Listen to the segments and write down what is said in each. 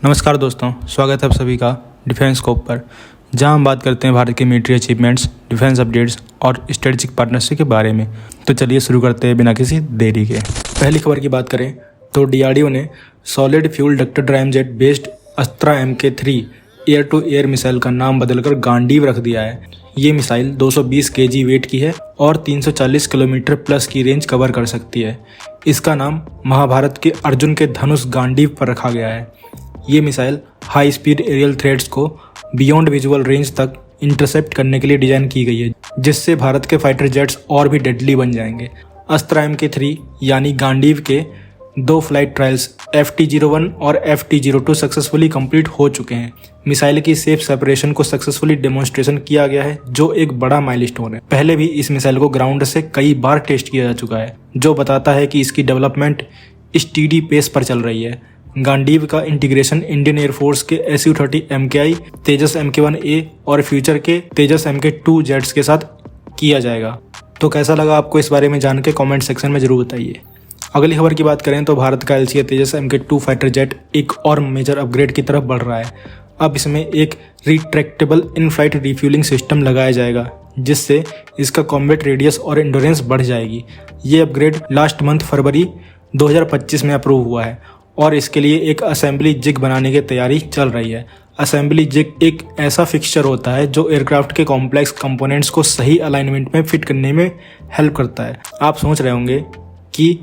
नमस्कार दोस्तों, स्वागत है आप सभी का डिफेंस स्कोप पर, जहां हम बात करते हैं भारत के मिलिट्री अचीवमेंट्स, डिफेंस अपडेट्स और स्ट्रेटेजिक पार्टनरशिप के बारे में। तो चलिए शुरू करते हैं बिना किसी देरी के। पहली खबर की बात करें तो डीआरडीओ ने solid fuel ducted ramjet based Astra MK3 air to air missile का नाम बदलकर गांडीव रख दिया है। ये मिसाइल 220 kg वेट की है और 340 किलोमीटर प्लस की रेंज कवर कर सकती है। इसका नाम महाभारत के अर्जुन के धनुष गांडीव पर रखा गया है। ये missile high speed aerial threats को बियॉन्ड विजुअल रेंज तक इंटरसेप्ट करने के लिए डिजाइन की गई है, जिससे भारत के फाइटर जेट्स और भी डेडली बन जाएंगे। अस्त्रा MK3 यानी गांडीव के 2 फ्लाइट ट्रायल्स FT-01 और FT-02 सक्सेसफुली कंप्लीट हो चुके हैं। मिसाइल की सेफ सेपरेशन को सक्सेसफुली डेमोन्स्ट्रेशन किया गया है, जो एक बड़ा माइलस्टोन है। पहले भी इस मिसाइल को ग्राउंड से कई बार टेस्ट किया जा चुका है, जो बताता है कि इसकी डेवलपमेंट स्टीडी पेस पर चल रही है। गांडीव का इंटीग्रेशन इंडियन एयरफोर्स के Su-30 MKI, तेजस Mk1A और फ्यूचर के तेजस Mk2 जेट्स के साथ किया जाएगा। तो कैसा लगा आपको इस बारे में जान के कमेंट सेक्शन में जरूर बताइए। अगली खबर की बात करें तो भारत का LCA तेजस Mk2 फाइटर जेट एक और मेजर अपग्रेड की तरफ बढ़ रहा है। अब इसमें एक retractable in flight refuelling system लगाया जाएगा, जिससे इसका कॉम्बैट रेडियस और एंडोरेंस बढ़ जाएगी। ये अपग्रेड लास्ट मंथ फरवरी 2025 में अप्रूव हुआ है और इसके लिए एक असेंबली जिग बनाने की तैयारी चल रही है। असेंबली जिग एक ऐसा फिक्सचर होता है जो एयरक्राफ्ट के कॉम्प्लेक्स कंपोनेंट्स को सही अलाइनमेंट में फिट करने में हेल्प करता है। आप सोच रहे होंगे कि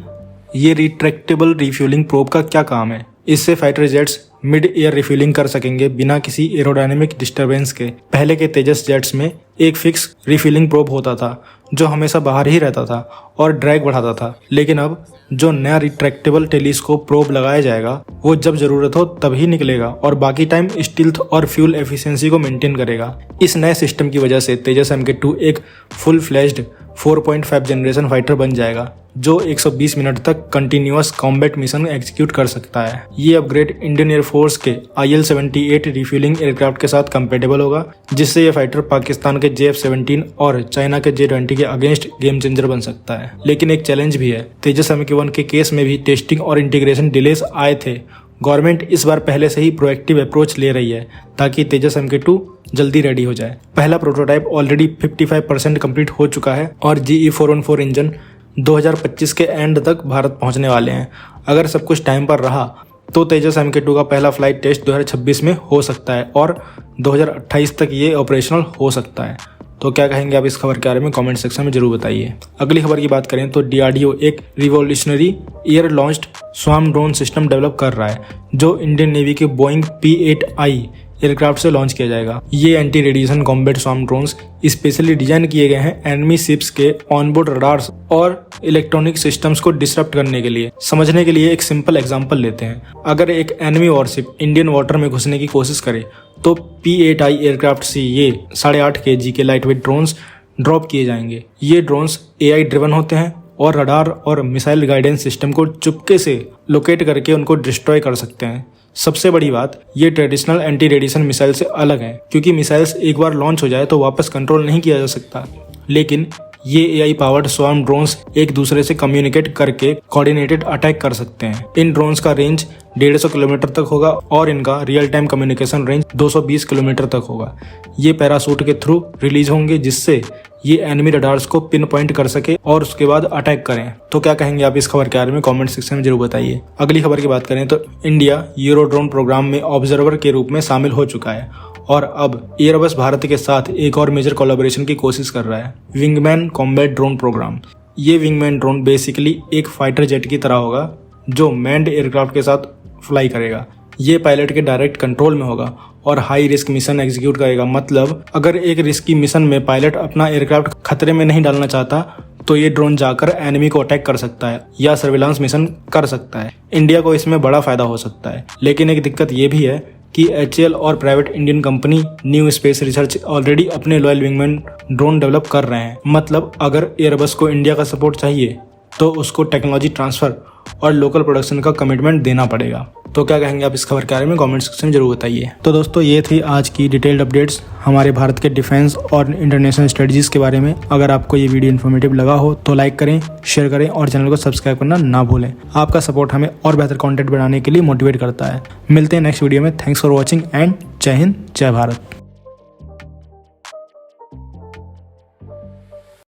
ये रिट्रैक्टेबल रिफ्यूलिंग प्रोब का क्या काम है। इससे fighter jets mid air refuelling कर सकेंगे बिना किसी एरोडायनेमिक डिस्टरबेंस के। पहले के तेजस जेट्स में एक फिक्स रिफ्यूलिंग प्रोब होता था जो हमेशा बाहर ही रहता था और ड्रैग बढ़ाता था, लेकिन अब जो नया रिट्रैक्टेबल टेलीस्कोप प्रोब लगाया जाएगा वो जब जरूरत हो तभी निकलेगा और बाकी टाइम स्टील्थ और फ्यूल एफिशिएंसी को मेंटेन करेगा। इस नए सिस्टम की वजह से तेजस Mk2 एक फुल फ्लेज्ड 4.5 जनरेशन फाइटर बन जाएगा, जो 120 मिनट तक कंटिन्यूअस कॉम्बैट मिशन एग्जीक्यूट कर सकता है। ये अपग्रेड इंडियन एयरफोर्स के IL-78 रिफ्यूलिंग एयरक्राफ्ट के साथ कंपेटेबल होगा, जिससे ये फाइटर पाकिस्तान के JF-17 और चाइना के J-20 के अगेंस्ट गेम चेंजर बन सकता है। लेकिन एक चैलेंज भी है। तेजस Mk1 के केस में भी टेस्टिंग और इंटीग्रेशन डिलेस आए थे। गवर्नमेंट इस बार पहले से ही प्रोएक्टिव अप्रोच ले रही है ताकि तेजस Mk2 जल्दी रेडी हो जाए। पहला प्रोटोटाइप ऑलरेडी 55% कंप्लीट हो चुका है और GE414 इंजन 2025 के एंड तक भारत पहुंचने वाले हैं। अगर सब कुछ टाइम पर रहा तो तेजस Mk2 का पहला फ्लाइट टेस्ट 2026 में हो सकता है और 2028 तक ये ऑपरेशनल हो सकता है। तो क्या कहेंगे आप इस खबर के बारे में कमेंट सेक्शन में जरूर बताइए। अगली खबर की बात करें तो डीआरडीओ एक revolutionary air launched swarm drone system develop कर रहा है, जो इंडियन नेवी के बोइंग P-8I एयरक्राफ्ट से लॉन्च किया जाएगा। ये anti radiation combat swarm drones specially design किए गए हैं एनिमी शिप्स के ऑनबोर्ड रडार्स और इलेक्ट्रॉनिक सिस्टम्स को डिसरप्ट करने के लिए। समझने के लिए एक सिंपल एग्जांपल लेते हैं। अगर एक एनिमी वॉरशिप इंडियन वाटर में घुसने की कोशिश करे तो P-8I एयरक्राफ्ट से ये 8.5 kg के लाइटवेट ड्रोन्स ड्रॉप किए जाएंगे। ये ड्रोन्स AI ड्रिवन होते हैं और रडार और मिसाइल गाइडेंस सिस्टम को चुपके से लोकेट करके उनको डिस्ट्रॉय कर सकते हैं। सबसे बड़ी बात, ये ट्रेडिशनल एंटी रेडिएशन मिसाइल से अलग है, क्योंकि मिसाइल्स एक बार लॉन्च हो जाए तो वापस कंट्रोल नहीं किया जा सकता। लेकिन ये AI पावर्ड स्वार्म ड्रोन्स एक दूसरे से कम्युनिकेट करके कोऑर्डिनेटेड अटैक कर सकते हैं। इन ड्रोन्स का रेंज 150 किलोमीटर तक होगा और इनका real time communication range 220 kilometre तक होगा। ये पैरासूट के थ्रू रिलीज होंगे, जिससे ये एनिमी रडार्स को पिन पॉइंट कर सके और उसके बाद अटैक करें। तो क्या कहेंगे आप इस खबर के बारे में कमेंट सेक्शन में जरूर बताइए। अगली खबर की बात करें तो इंडिया यूरोड्रोन प्रोग्राम में ऑब्जर्वर के रूप में शामिल हो चुका है और अब एयरबस भारत के साथ एक और मेजर कोलैबोरेशन की कोशिश कर रहा है, विंगमैन कॉम्बैट ड्रोन प्रोग्राम। ये विंगमैन ड्रोन बेसिकली एक फाइटर जेट की तरह होगा जो मैन्ड एयरक्राफ्ट के साथ फ्लाई करेगा। ये पायलट के डायरेक्ट कंट्रोल में होगा और हाई रिस्क मिशन एग्जीक्यूट करेगा। मतलब अगर एक रिस्की मिशन में पायलट अपना एयरक्राफ्ट खतरे में नहीं डालना चाहता तो ये ड्रोन जाकर एनिमी को अटैक कर सकता है या सर्विलांस मिशन कर सकता है। इंडिया को इसमें बड़ा फायदा हो सकता है, लेकिन एक दिक्कत ये भी है कि HAL और private Indian company new space research already अपने लॉयल विंगमैन ड्रोन डेवलप कर रहे हैं। मतलब अगर एयरबस को इंडिया का सपोर्ट चाहिए तो उसको टेक्नोलॉजी ट्रांसफ़र और लोकल प्रोडक्शन का कमिटमेंट देना पड़ेगा। तो क्या कहेंगे आप इस खबर के बारे में, कमेंट सेक्शन में जरूर बताइए। तो दोस्तों ये थी आज की डिटेल्ड अपडेट्स हमारे भारत के डिफेंस और इंटरनेशनल स्ट्रेटजीज़ के बारे में। अगर आपको ये वीडियो इन्फॉर्मेटिव लगा हो तो लाइक करें, शेयर करें और चैनल को सब्सक्राइब करना ना भूलें। आपका सपोर्ट हमें और बेहतर कंटेंट बनाने के लिए मोटिवेट करता है। मिलते हैं नेक्स्ट वीडियो में। थैंक्स फॉर वॉचिंग एंड जय हिंद, जय भारत।